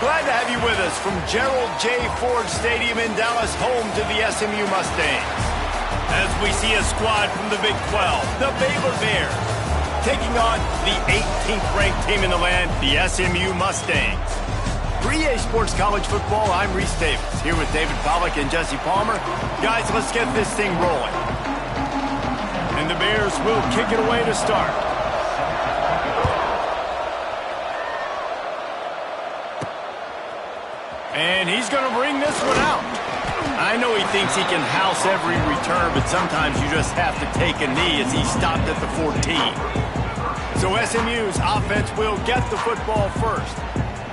glad to have you with us from Gerald J. Ford Stadium in Dallas, home to the SMU Mustangs. As we see a squad from the Big 12, the Baylor Bears, taking on the 18th-ranked team in the land, the SMU Mustangs. For EA Sports College Football, I'm Reese Davis, here with David Pollack and Jesse Palmer. Guys, let's get this thing rolling. And the Bears will kick it away to start. And he's going to bring this one out. I know he thinks he can house every return, but sometimes you just have to take a knee as he stopped at the 14. So SMU's offense will get the football first.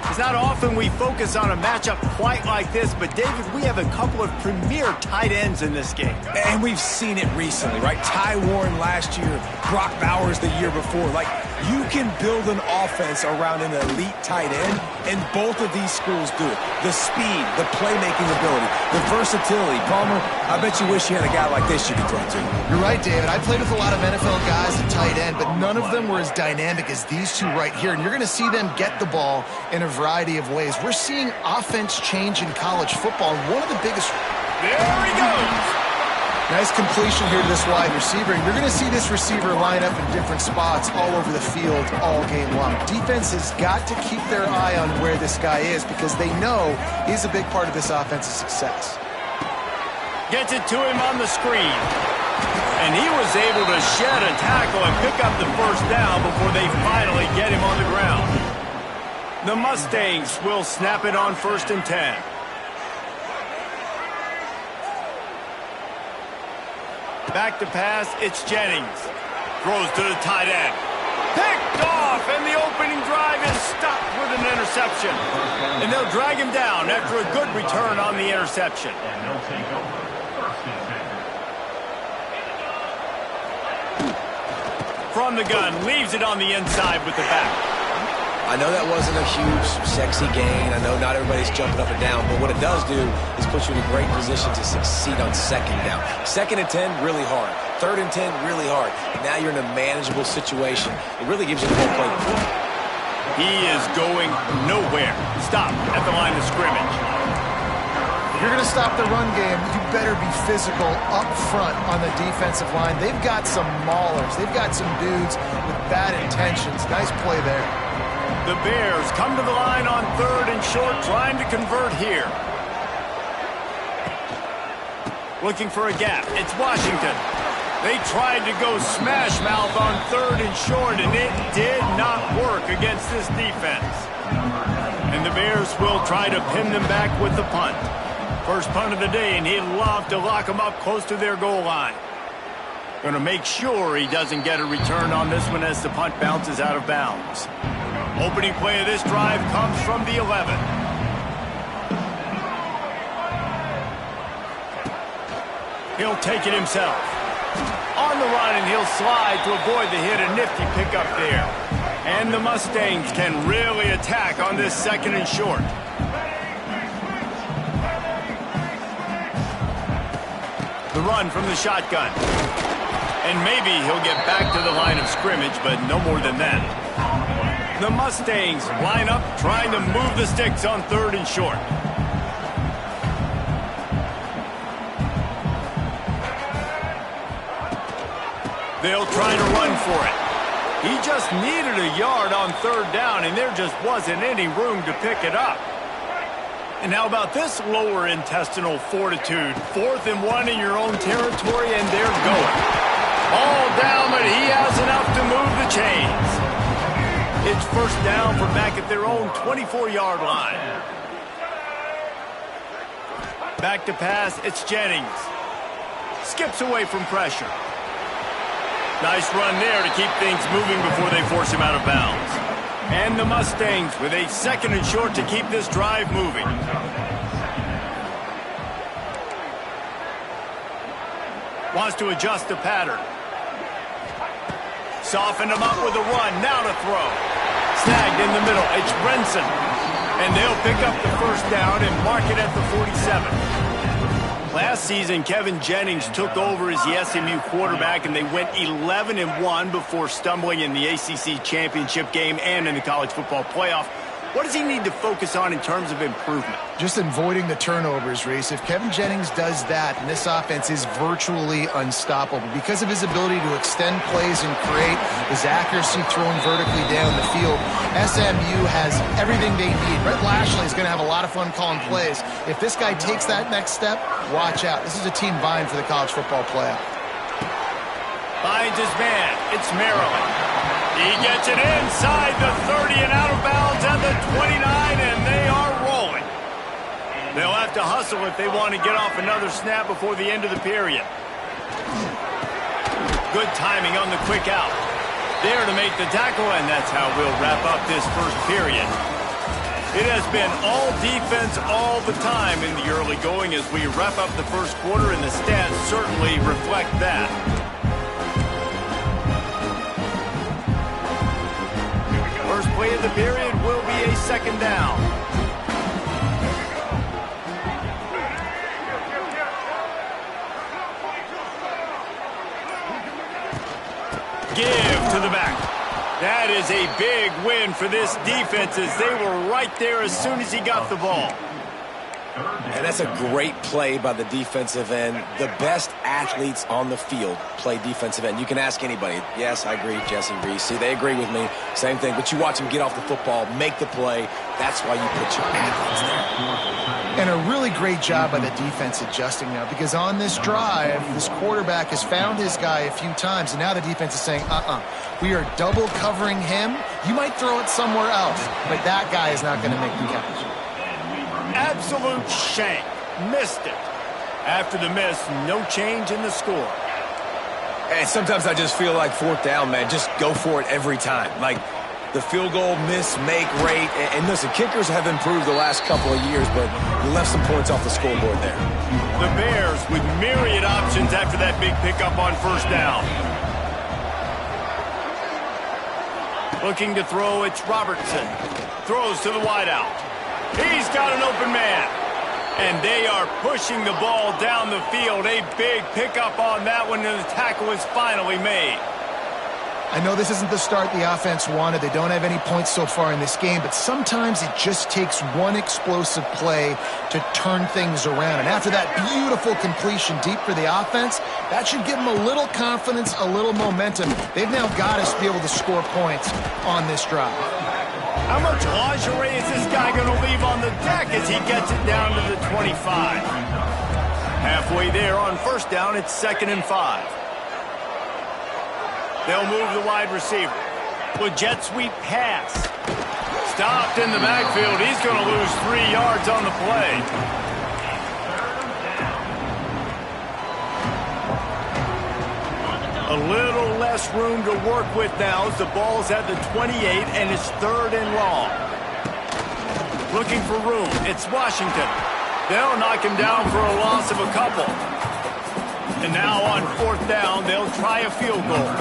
It's not often we focus on a matchup quite like this, but David, we have a couple of premier tight ends in this game. And we've seen it recently, right? Ty Warren last year, Brock Bowers the year before. Like, you can build an offense around an elite tight end, and both of these schools do it. The speed, the playmaking ability, the versatility. Palmer, I bet you wish you had a guy like this you could throw to. You're right, David. I played with a lot of NFL guys at tight end, but none of them were as dynamic as these two right here. And you're going to see them get the ball in a variety of ways. We're seeing offense change in college football, and one of the biggest... There he goes! Nice completion here to this wide receiver. And you're going to see this receiver line up in different spots all over the field all game long. Defense has got to keep their eye on where this guy is because they know he's a big part of this offense's success. Gets it to him on the screen. And he was able to shed a tackle and pick up the first down before they finally get him on the ground. The Mustangs will snap it on 1st and 10. Back to pass, it's Jennings. Throws to the tight end. Picked off, and the opening drive is stopped with an interception. And they'll drag him down after a good return on the interception. From the gun, leaves it on the inside with the back. I know that wasn't a huge, sexy gain. I know not everybody's jumping up and down, but what it does do is put you in a great position to succeed on 2nd down. 2nd and 10, really hard. 3rd and 10, really hard. Now you're in a manageable situation. It really gives you the whole play. He is going nowhere. Stop at the line of scrimmage. If you're going to stop the run game, you better be physical up front on the defensive line. They've got some maulers. They've got some dudes with bad intentions. Nice play there. The Bears come to the line on 3rd and short, trying to convert here. Looking for a gap. It's Washington. They tried to go smash mouth on 3rd and short, and it did not work against this defense. And the Bears will try to pin them back with the punt. First punt of the day, and he'd love to lock them up close to their goal line. Going to make sure he doesn't get a return on this one as the punt bounces out of bounds. Opening play of this drive comes from the 11. He'll take it himself. On the run, and he'll slide to avoid the hit. A nifty pickup there. And the Mustangs can really attack on this 2nd and short. The run from the shotgun. And maybe he'll get back to the line of scrimmage, but no more than that. The Mustangs line up, trying to move the sticks on 3rd and short. They'll try to run for it. He just needed a yard on 3rd down, and there just wasn't any room to pick it up. And how about this lower intestinal fortitude? 4th and 1 in your own territory, and they're going. All down, but he has enough to move the chains. It's 1st down from back at their own 24-yard line. Back to pass, it's Jennings. Skips away from pressure. Nice run there to keep things moving before they force him out of bounds. And the Mustangs with a 2nd and short to keep this drive moving. Wants to adjust the pattern. Softened him up with a run. Now to throw. Snagged in the middle. It's Brenson. And they'll pick up the 1st down and mark it at the 47. Last season, Kevin Jennings took over as the SMU quarterback, and they went 11-1 before stumbling in the ACC championship game and in the college football playoff. What does he need to focus on in terms of improvement? Just avoiding the turnovers, Reese. If Kevin Jennings does that, and this offense is virtually unstoppable because of his ability to extend plays and create, his accuracy throwing vertically down the field, SMU has everything they need. Brett Lashley is going to have a lot of fun calling plays. If this guy takes that next step, watch out. This is a team vying for the college football playoff. Finds his man. It's Maryland. He gets it inside the 30 and out of bounds at the 29, and they are rolling. They'll have to hustle if they want to get off another snap before the end of the period. Good timing on the quick out. There to make the tackle, and that's how we'll wrap up this first period. It has been all defense all the time in the early going as we wrap up the first quarter, and the stats certainly reflect that. First play of the period will be a second down. Give to the back. That is a big win for this defense as they were right there as soon as he got the ball. And that's a great play by the defensive end. The best athletes on the field play defensive end. You can ask anybody. Yes, I agree, Jesse, Reese. See, they agree with me. Same thing. But you watch them get off the football, make the play. That's why you put your athletes there. And a really great job by the defense adjusting now, because on this drive, this quarterback has found his guy a few times, and now the defense is saying, we are double covering him. You might throw it somewhere else, but that guy is not going to make the catch. Absolute shank. Missed it. After the miss, no change in the score. And sometimes I just feel like fourth down, man. Just go for it every time. Like the field goal miss, make rate. And listen, kickers have improved the last couple of years, but you left some points off the scoreboard there. The Bears with myriad options after that big pickup on first down. Looking to throw, it's Robertson. Throws to the wideout. He's got an open man. And they are pushing the ball down the field. A big pickup on that one, and the tackle is finally made. I know this isn't the start the offense wanted. They don't have any points so far in this game, but sometimes it just takes one explosive play to turn things around. And after that beautiful completion deep for the offense, that should give them a little confidence, a little momentum. They've now got us to be able to score points on this drive. How much lingerie is this guy going to leave on the deck as he gets it down to the 25? Halfway there on first down, it's 2nd and 5. They'll move the wide receiver. With jet sweep pass. Stopped in the backfield. He's going to lose 3 yards on the play. A little less room to work with now as the ball's at the 28 and it's 3rd and long. Looking for room. It's Washington. They'll knock him down for a loss of a couple. And now on 4th down, they'll try a field goal.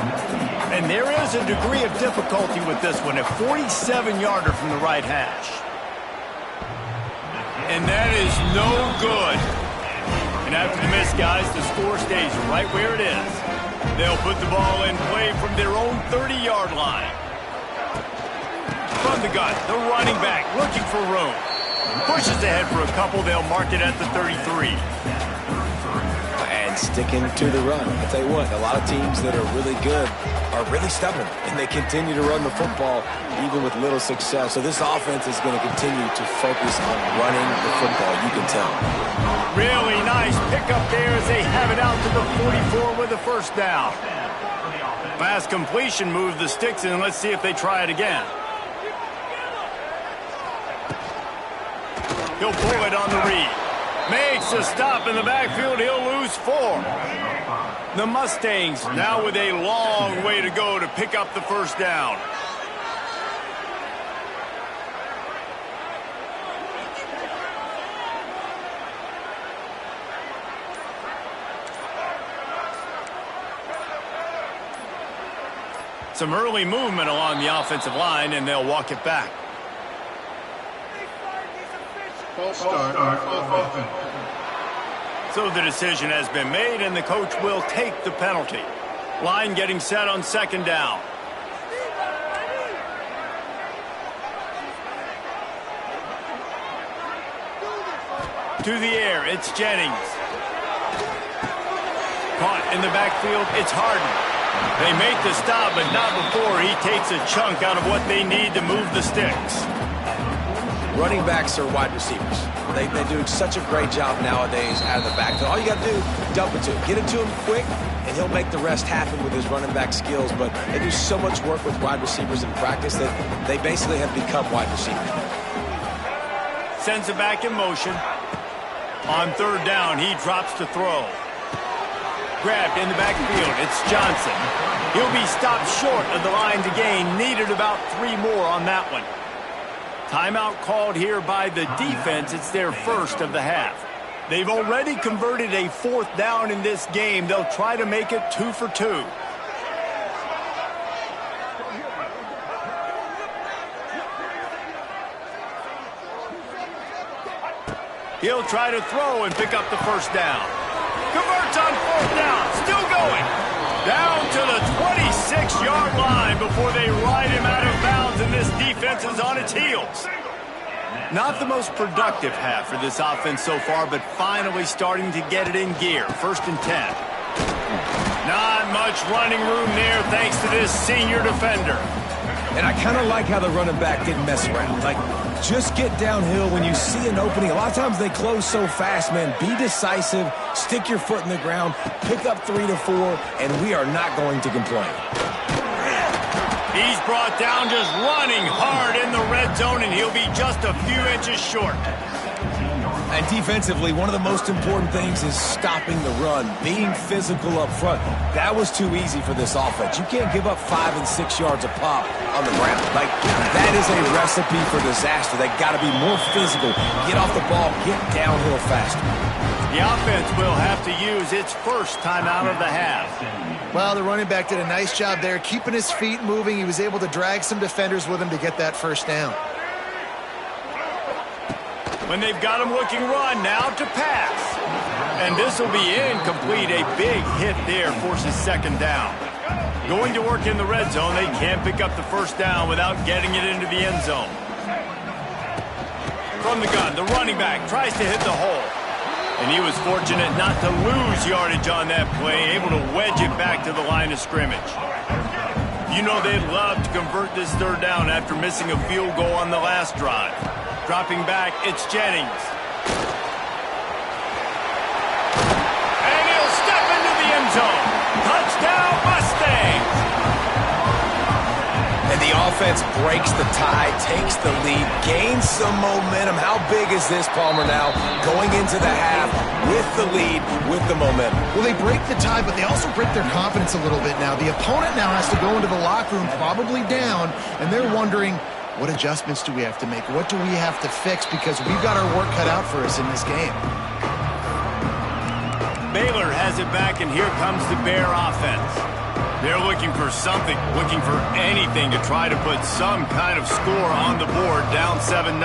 And there is a degree of difficulty with this one, a 47-yarder from the right hash. And that is no good. And after the miss, guys, the score stays right where it is. They'll put the ball in play from their own 30-yard line. From the gun, the running back looking for room. Pushes ahead for a couple. They'll mark it at the 33. And sticking to the run. I'll tell you what, a lot of teams that are really good are really stubborn, and they continue to run the football even with little success. So this offense is going to continue to focus on running the football, you can tell. Really nice pickup there as they have it out to the 44 with a first down. Pass completion, move the sticks in. Let's see if they try it again. He'll pull it on the read. Makes a stop in the backfield. He'll lose 4. The Mustangs now with a long way to go to pick up the first down. Some early movement along the offensive line, and they'll walk it back. False start offense. So the decision has been made, and the coach will take the penalty. Line getting set on 2nd down. To the air, it's Jennings. Caught in the backfield, it's Harden. They make the stop, but not before he takes a chunk out of what they need to move the sticks. Running backs are wide receivers. They do such a great job nowadays out of the backfield. All you got to do, dump it to him. Get it to him quick, and he'll make the rest happen with his running back skills. But they do so much work with wide receivers in practice that they basically have become wide receivers. Sends it back in motion. On third down, he drops to throw. Grabbed in the backfield, it's Johnson. He'll be stopped short of the line to gain. Needed about 3 more on that one. Timeout called here by the defense. It's their first of the half. They've already converted a 4th down in this game. They'll try to make it 2 for 2. He'll try to throw and pick up the first down. Converts on 4th down. Still going. Down to the 26-yard line before they ride him out of bounds, and this defense is on its heels. Not the most productive half for this offense so far, but finally starting to get it in gear. 1st and 10. Not much running room there thanks to this senior defender. And I kind of like how the running back didn't mess around. Like, just get downhill when you see an opening. A lot of times they close so fast, man. Be decisive, stick your foot in the ground, pick up 3 to 4, and we are not going to complain. He's brought down just running hard in the red zone, and he'll be just a few inches short. And defensively, one of the most important things is stopping the run, being physical up front. That was too easy for this offense. You can't give up 5 and 6 yards a pop on the ground. Like, that is a recipe for disaster. They got to be more physical, get off the ball, get downhill faster. The offense will have to use its first timeout of the half. Well, the running back did a nice job there, keeping his feet moving. He was able to drag some defenders with him to get that first down. When they've got him looking run, now to pass. And this will be incomplete. A big hit there forces 2nd down. Going to work in the red zone, they can't pick up the first down without getting it into the end zone. From the gun, the running back tries to hit the hole. And he was fortunate not to lose yardage on that play, able to wedge it back to the line of scrimmage. You know they'd love to convert this 3rd down after missing a field goal on the last drive. Dropping back, it's Jennings. And he'll step into the end zone. Touchdown, Mustangs! And the offense breaks the tie, takes the lead, gains some momentum. How big is this, Palmer, now? Going into the half with the lead, with the momentum. Well, they break the tie, but they also break their confidence a little bit now. The opponent now has to go into the locker room, probably down, and they're wondering, what adjustments do we have to make? What do we have to fix? Because we've got our work cut out for us in this game. Baylor has it back, and here comes the Bear offense. They're looking for something, looking for anything to try to put some kind of score on the board, down 7-0.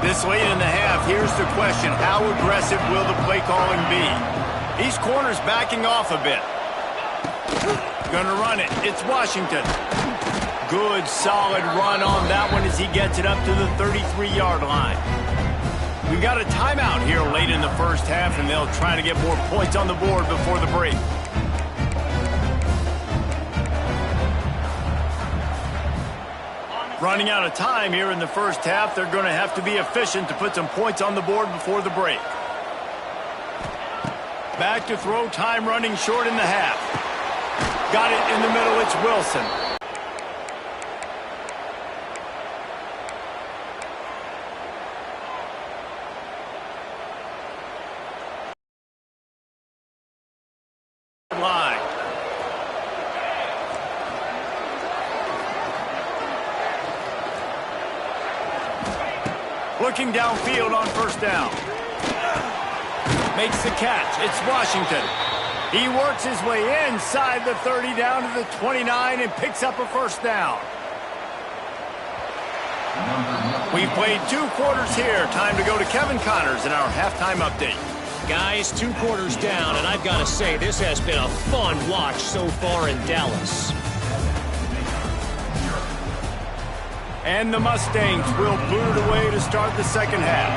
This late in the half, here's the question. How aggressive will the play calling be? These corners backing off a bit. Gonna run it. It's Washington. Good, solid run on that one as he gets it up to the 33-yard line. We've got a timeout here late in the first half, and they'll try to get more points on the board before the break. Running out of time here in the first half, they're going to have to be efficient to put some points on the board before the break. Back to throw, time running short in the half. Got it in the middle, it's Wilson. Line. Looking downfield on 1st down. Makes the catch. It's Washington. He works his way inside the 30 down to the 29 and picks up a 1st down. We've played 2 quarters here. Time to go to Kevin Connors in our halftime update. Guys, 2 quarters down, and I've got to say, this has been a fun watch so far in Dallas. And the Mustangs will boot it away to start the second half.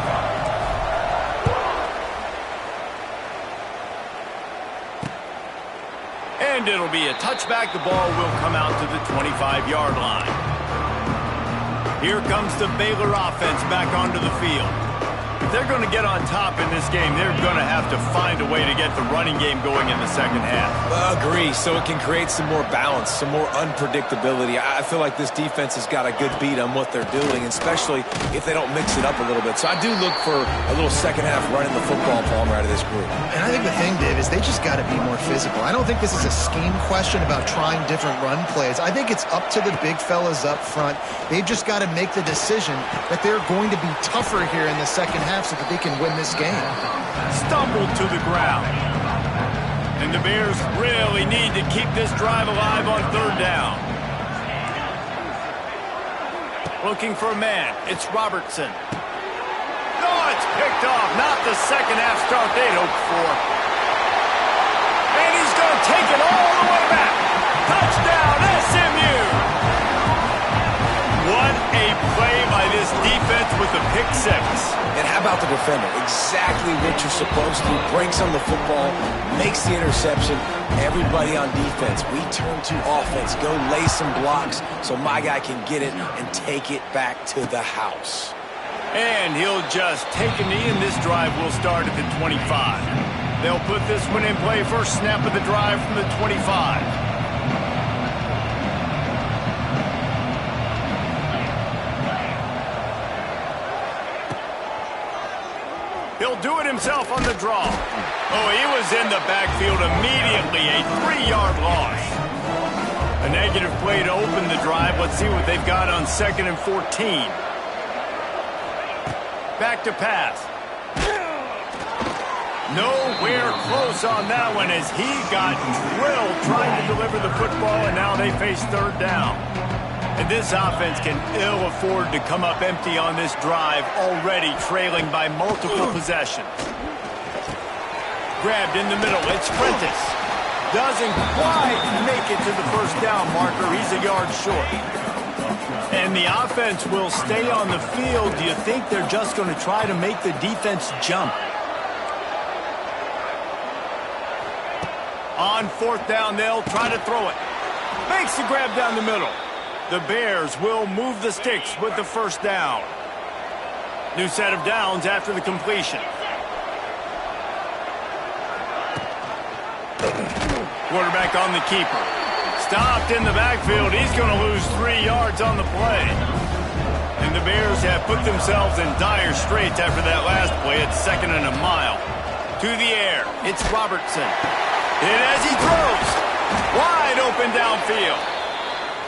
And it'll be a touchback. The ball will come out to the 25-yard line. Here comes the Baylor offense back onto the field. If they're going to get on top in this game, they're going to have to find a way to get the running game going in the second half. Agree, so it can create some more balance, some more unpredictability. I feel like this defense has got a good beat on what they're doing, especially if they don't mix it up a little bit. So I do look for a little second half running the football Palmer out of this group. And I think the thing, Dave, is they just got to be more physical. I don't think this is a scheme question about trying different run plays. I think it's up to the big fellas up front. They've just got to make the decision that they're going to be tougher here in the second half so that they can win this game. Stumbled to the ground. And the Bears really need to keep this drive alive on third down. Looking for a man. It's Robertson. No, it's picked off. Not the second half start they'd hoped for. And he's going to take it all the way back. Touchdown, SMU. What a play by this defense with the pick six. And how about the defender? Exactly what you're supposed to. Breaks on the football, makes the interception. Everybody on defense, we turn to offense. Go lay some blocks so my guy can get it and take it back to the house. And he'll just take a knee, and this drive will start at the 25. They'll put this one in play. First snap of the drive from the 25. He'll do it himself on the draw. Oh, he was in the backfield immediately. A 3-yard loss. A negative play to open the drive. Let's see what they've got on 2nd and 14. Back to pass. Nowhere close on that one as he got drilled trying to deliver the football, and now they face third down. And this offense can ill afford to come up empty on this drive, already trailing by multiple possessions. Grabbed in the middle. It's Prentice. Doesn't quite make it to the first down marker. He's a yard short. And the offense will stay on the field. Do you think they're just going to try to make the defense jump? On 4th down, they'll try to throw it. Makes the grab down the middle. The Bears will move the sticks with the first down. New set of downs after the completion. Quarterback on the keeper. Stopped in the backfield. He's going to lose 3 yards on the play. And the Bears have put themselves in dire straits after that last play. It's 2nd and a mile. To the air. It's Robertson. And as he throws, wide open downfield.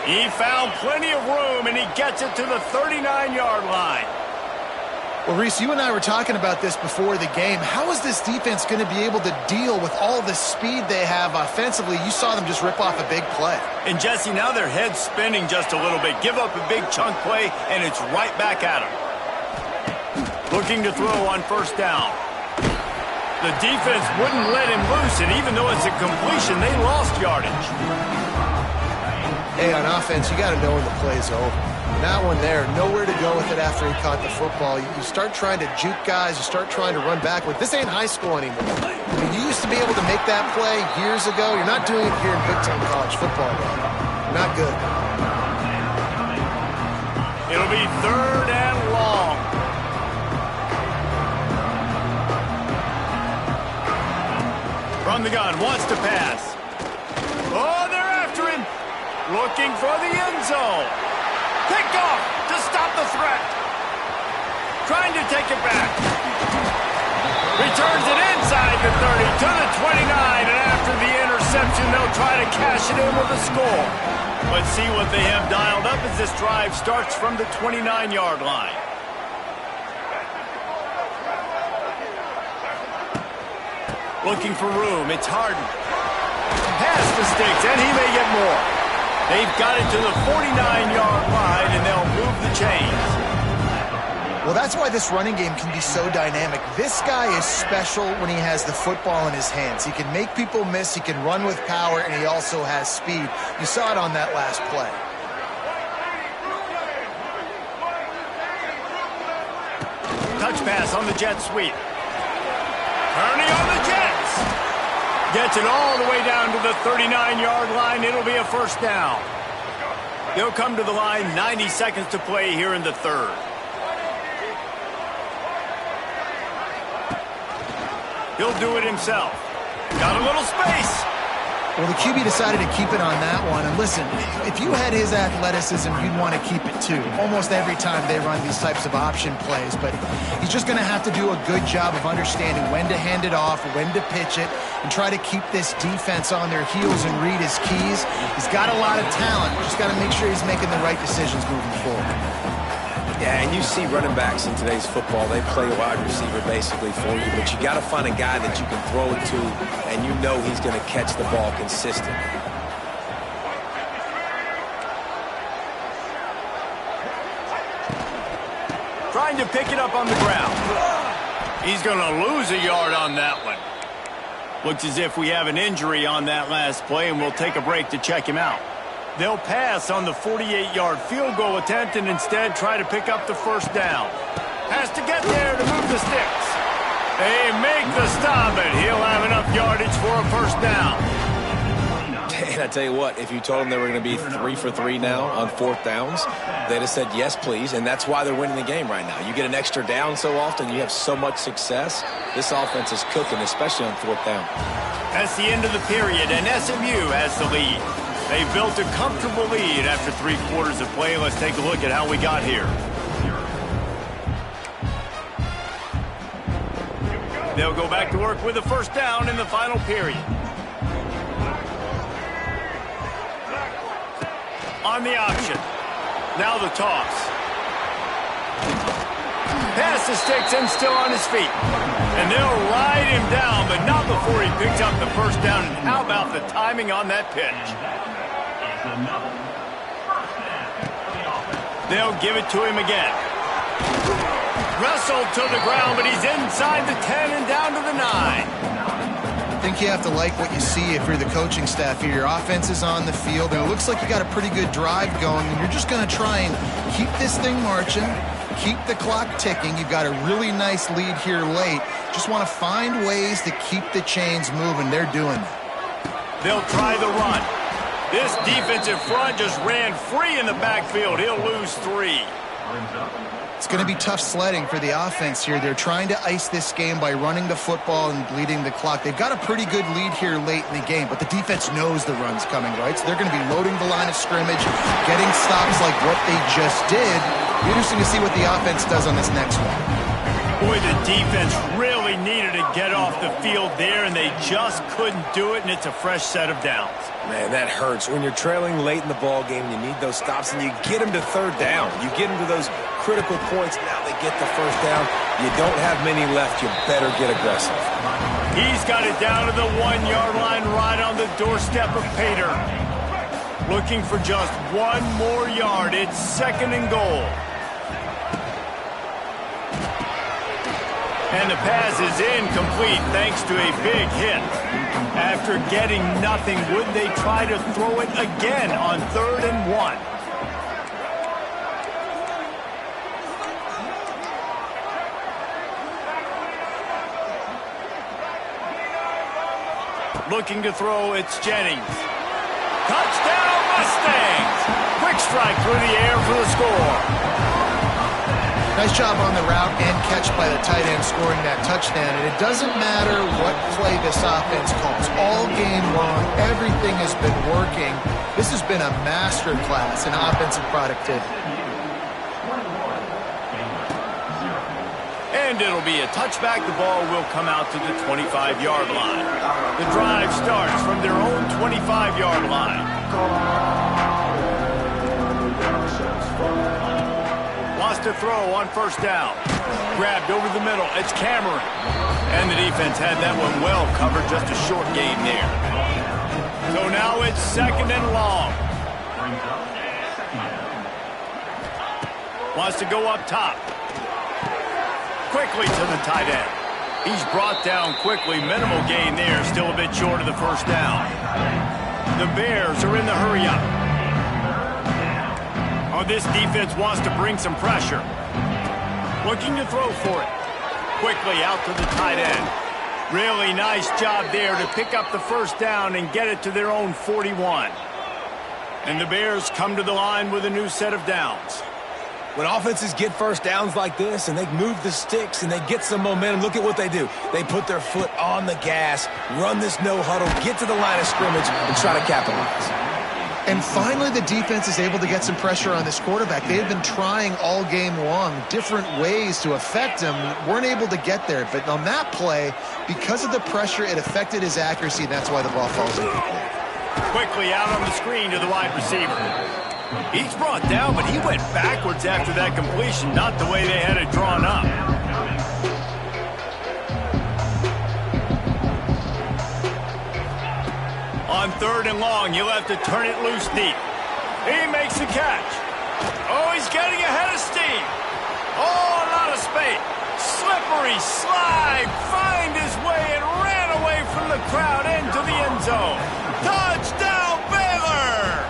He found plenty of room, and he gets it to the 39-yard line. Well, Reese, you and I were talking about this before the game. How is this defense going to be able to deal with all the speed they have offensively? You saw them just rip off a big play. And, Jesse, now their head's spinning just a little bit. Give up a big chunk play, and it's right back at them. Looking to throw on first down. The defense wouldn't let him loose, and even though it's a completion, they lost yardage. Hey, on offense, you got to know when the play's over. That one there, nowhere to go with it after he caught the football. You start trying to juke guys, you start trying to run backward. This ain't high school anymore. I mean, you used to be able to make that play years ago. You're not doing it here in Big Ten college football, man. Not good. It'll be 3rd and long. From the gun, wants to pass. Oh, they're after him. Looking for the end zone. Picked off to stop the threat. Trying to take it back. Returns it inside the 30 to the 29. And after the interception, they'll try to cash it in with a score. Let's see what they have dialed up as this drive starts from the 29-yard line. Looking for room. It's Harden. Past the sticks, and he may get more. They've got it to the 49-yard line, and they'll move the chains. Well, that's why this running game can be so dynamic. This guy is special when he has the football in his hands. He can make people miss, he can run with power, and he also has speed. You saw it on that last play. Touch pass on the jet sweep. Kearney on the Jets. Gets it all the way down to the 39-yard line. It'll be a first down. They'll come to the line, 90 seconds to play here in the third. He'll do it himself. Got a little space. Well, the QB decided to keep it on that one. And listen, if you had his athleticism, you'd want to keep it too. Almost every time they run these types of option plays. But he's just going to have to do a good job of understanding when to hand it off, when to pitch it, and try to keep this defense on their heels and read his keys. He's got a lot of talent. Just got to make sure he's making the right decisions moving forward. Yeah, and you see running backs in today's football, they play wide receiver basically for you, but you got to find a guy that you can throw it to, and you know he's going to catch the ball consistently. Trying to pick it up on the ground. He's going to lose a yard on that one. Looks as if we have an injury on that last play, and we'll take a break to check him out. They'll pass on the 48-yard field goal attempt and instead try to pick up the first down. Has to get there to move the sticks. They make the stop, and he'll have enough yardage for a first down. And I tell you what, if you told them they were going to be 3 for 3 now on fourth downs, they'd have said yes, please, and that's why they're winning the game right now. You get an extra down so often, you have so much success. This offense is cooking, especially on fourth down. That's the end of the period, and SMU has the lead. They built a comfortable lead after 3 quarters of play. Let's take a look at how we got here. They'll go back to work with a first down in the final period. On the option. Now the toss. Pass the sticks and still on his feet. And they'll ride him down, but not before he picks up the first down. And how about the timing on that pitch? They'll give it to him again. Wrestled to the ground, but he's inside the 10 and down to the 9. I think you have to like what you see if you're the coaching staff here. Your offense is on the field, and it looks like you got a pretty good drive going, and you're just going to try and keep this thing marching, keep the clock ticking. You've got a really nice lead here late. Just want to find ways to keep the chains moving. They're doing that. They'll try the run. This defensive front just ran free in the backfield. He'll lose 3. It's going to be tough sledding for the offense here. They're trying to ice this game by running the football and bleeding the clock. They've got a pretty good lead here late in the game, but the defense knows the run's coming, right? So they're going to be loading the line of scrimmage, getting stops like what they just did. Be interesting to see what the offense does on this next one. Boy, the defense really needed to get off the field there, and they just couldn't do it, and it's a fresh set of downs. Man, that hurts. When you're trailing late in the ball game, you need those stops, and you get them to third down. You get them to those critical points. Now they get the first down. You don't have many left. You better get aggressive. He's got it down to the 1-yard line right on the doorstep of Pater. Looking for just 1 more yard. It's 2nd and goal. And the pass is incomplete thanks to a big hit. After getting nothing, would they try to throw it again on 3rd and 1? Looking to throw, it's Jennings. Touchdown Mustangs! Quick strike through the air for the score. Nice job on the route and catch by the tight end scoring that touchdown. And it doesn't matter what play this offense calls. All game long, everything has been working. This has been a master class in offensive productivity. And it'll be a touchback. The ball will come out to the 25-yard line. The drive starts from their own 25-yard line. Wants to throw on first down. Grabbed over the middle. It's Cameron. And the defense had that one well covered. Just a short game there. So now it's 2nd and long. Wants to go up top. Quickly to the tight end. He's brought down quickly. Minimal gain there. Still a bit short of the first down. The Bears are in the hurry-up. Oh, this defense wants to bring some pressure. Looking to throw for it. Quickly out to the tight end. Really nice job there to pick up the first down and get it to their own 41. And the Bears come to the line with a new set of downs. When offenses get first downs like this and they move the sticks and they get some momentum, look at what they do. They put their foot on the gas, run this no huddle, get to the line of scrimmage, and try to capitalize. And finally, the defense is able to get some pressure on this quarterback. They've been trying all game long different ways to affect him. Weren't able to get there. But on that play, because of the pressure, it affected his accuracy, and that's why the ball falls incomplete. Quickly out on the screen to the wide receiver. He's brought down, but he went backwards after that completion, not the way they had it drawn up. On 3rd and long, he'll have to turn it loose deep. He makes the catch. Oh, he's getting ahead of steam. Oh, a lot of space. Slippery slide. Find his way and ran away from the crowd into the end zone. Touchdown, Baylor!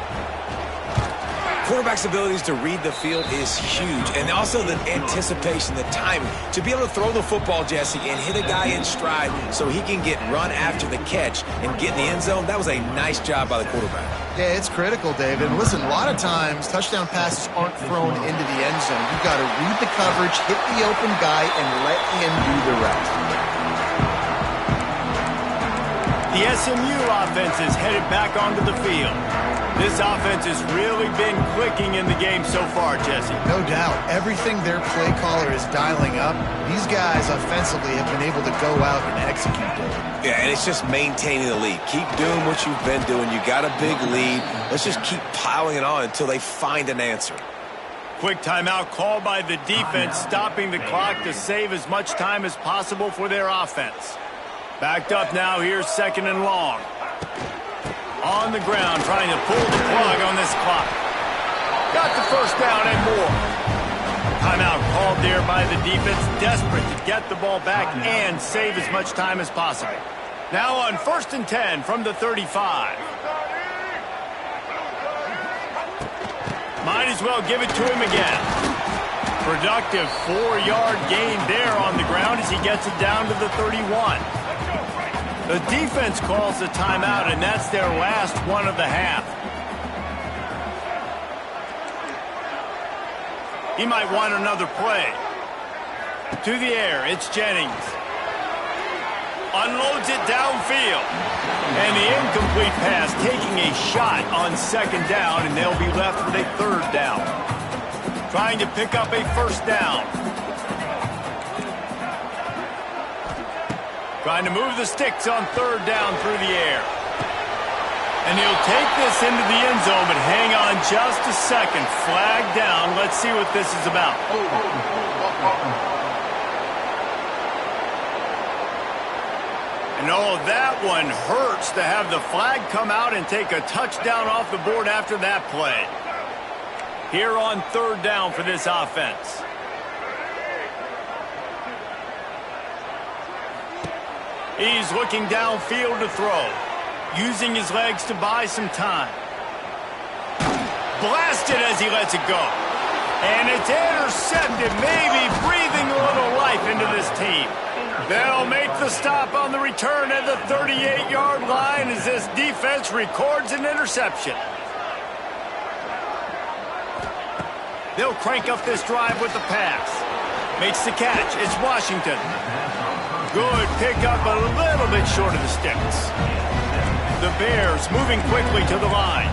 Quarterback's abilities to read the field is huge, and also the anticipation, the timing. To be able to throw the football, Jesse, and hit a guy in stride so he can get run after the catch and get in the end zone, that was a nice job by the quarterback. Yeah, it's critical, David. And listen, a lot of times, touchdown passes aren't thrown into the end zone. You've got to read the coverage, hit the open guy, and let him do the rest. The SMU offense is headed back onto the field. This offense has really been clicking in the game so far, Jesse. No doubt. Everything their play caller is dialing up, these guys offensively have been able to go out and execute it. Yeah, and it's just maintaining the lead. Keep doing what you've been doing. You got a big lead. Let's just keep piling it on until they find an answer. Quick timeout called by the defense, stopping the clock to save as much time as possible for their offense. Backed up now, here's 2nd and long. On the ground, trying to pull the plug on this clock. Got the first down and more. Timeout called there by the defense, desperate to get the ball back and save as much time as possible. Now on 1st and 10 from the 35. Might as well give it to him again. Productive 4-yard gain there on the ground as he gets it down to the 31. The defense calls the timeout, and that's their last one of the half. He might want another play. To the air, it's Jennings. Unloads it downfield. And the incomplete pass taking a shot on 2nd down, and they'll be left with a 3rd down. Trying to pick up a 1st down. Trying to move the sticks on 3rd down through the air. And he'll take this into the end zone, but hang on just a second. Flag down. Let's see what this is about. And oh, that one hurts to have the flag come out and take a touchdown off the board after that play. Here on 3rd down for this offense. He's looking downfield to throw, using his legs to buy some time. Blasted as he lets it go. And it's intercepted, maybe breathing a little life into this team. They'll make the stop on the return at the 38-yard line as this defense records an interception. They'll crank up this drive with the pass. Makes the catch. It's Washington. Good pickup, a little bit short of the sticks. The Bears moving quickly to the line.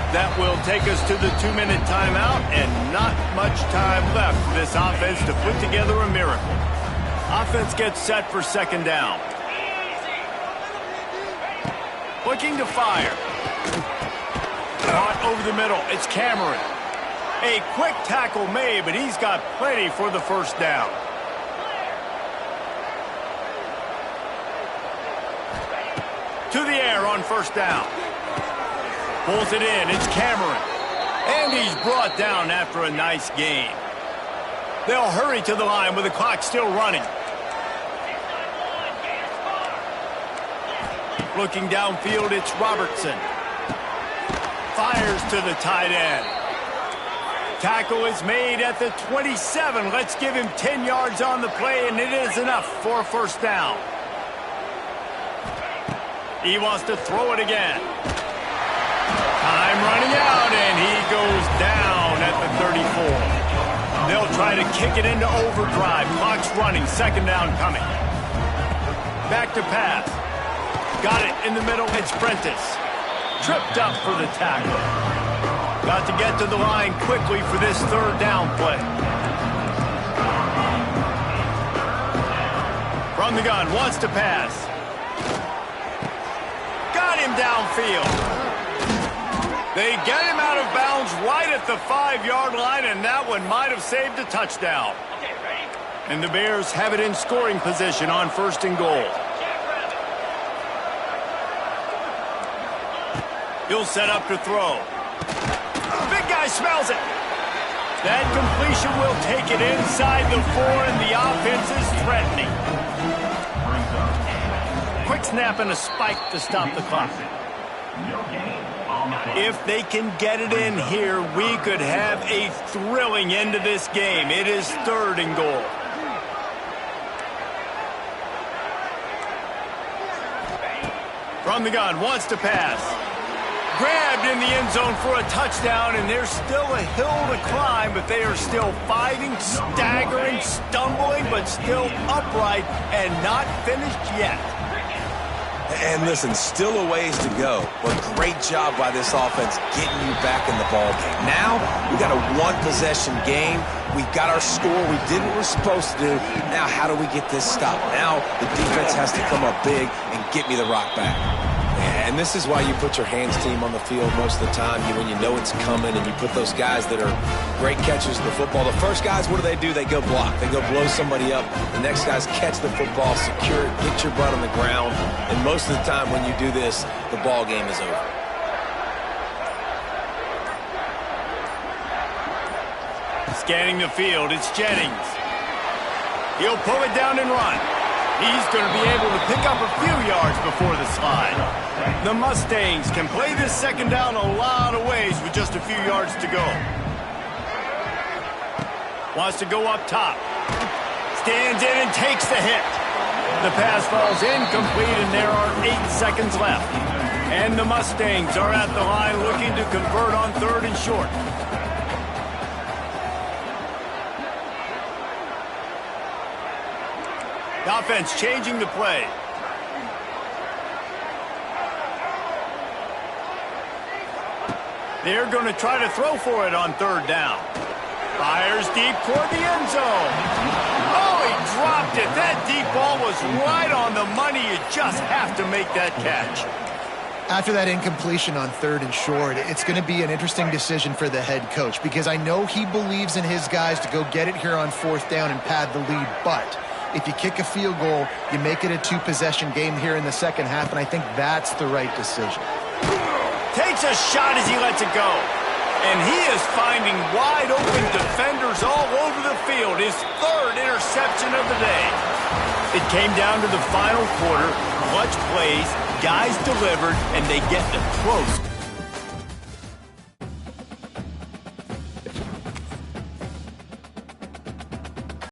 That will take us to the 2-minute timeout, and not much time left for this offense to put together a miracle. Offense gets set for 2nd down. Looking to fire. Caught over the middle. It's Cameron. A quick tackle made, but he's got plenty for the 1st down. To the air on 1st down. Pulls it in. It's Cameron. And he's brought down after a nice gain. They'll hurry to the line with the clock still running. Looking downfield, it's Robertson. Fires to the tight end. Tackle is made at the 27. Let's give him 10 yards on the play, and it is enough for a 1st down. He wants to throw it again. Time running out, and he goes down at the 34. They'll try to kick it into overdrive. Clock's running. Second down coming. Back to pass. Got it in the middle. It's Prentice. Tripped up for the tackle. Got to get to the line quickly for this third down play. From the gun, wants to pass. Got him downfield. They get him out of bounds right at the 5-yard line, and that one might have saved a touchdown. And the Bears have it in scoring position on first and goal. He'll set up to throw. Big guy smells it. That completion will take it inside the 4, and the offense is threatening. Quick snap and a spike to stop the clock. If they can get it in here, we could have a thrilling end to this game. It is third and goal. From the gun, wants to pass. Grabbed in the end zone for a touchdown, and there's still a hill to climb, but they are still fighting, staggering, stumbling, but still upright and not finished yet. And listen, still a ways to go, but great job by this offense getting you back in the ball game. Now, we got a one-possession game. We got our score. We did what we're supposed to do. Now, how do we get this stopped? Now, the defense has to come up big and get me the rock back. And this is why you put your hands team on the field most of the time, when you know it's coming, and you put those guys that are great catchers of the football. The first guys, what do? They go block. They go blow somebody up. The next guys catch the football, secure it, get your butt on the ground. And most of the time when you do this, the ball game is over. Scanning the field, it's Jennings. He'll pull it down and run. He's going to be able to pick up a few yards before the slide. The Mustangs can play this second down a lot of ways with just a few yards to go. Wants to go up top. Stands in and takes the hit. The pass falls incomplete, and there are 8 seconds left. And the Mustangs are at the line looking to convert on third and short. The offense changing the play. They're going to try to throw for it on third down. Fires deep toward the end zone. Oh, he dropped it. That deep ball was right on the money. You just have to make that catch. After that incompletion on third and short, it's going to be an interesting decision for the head coach, because I know he believes in his guys to go get it here on fourth down and pad the lead, but if you kick a field goal, you make it a 2-possession game here in the second half, and I think that's the right decision. Takes a shot as he lets it go. And he is finding wide open defenders all over the field. His third interception of the day. It came down to the final quarter. Clutch plays, guys delivered, and they get the close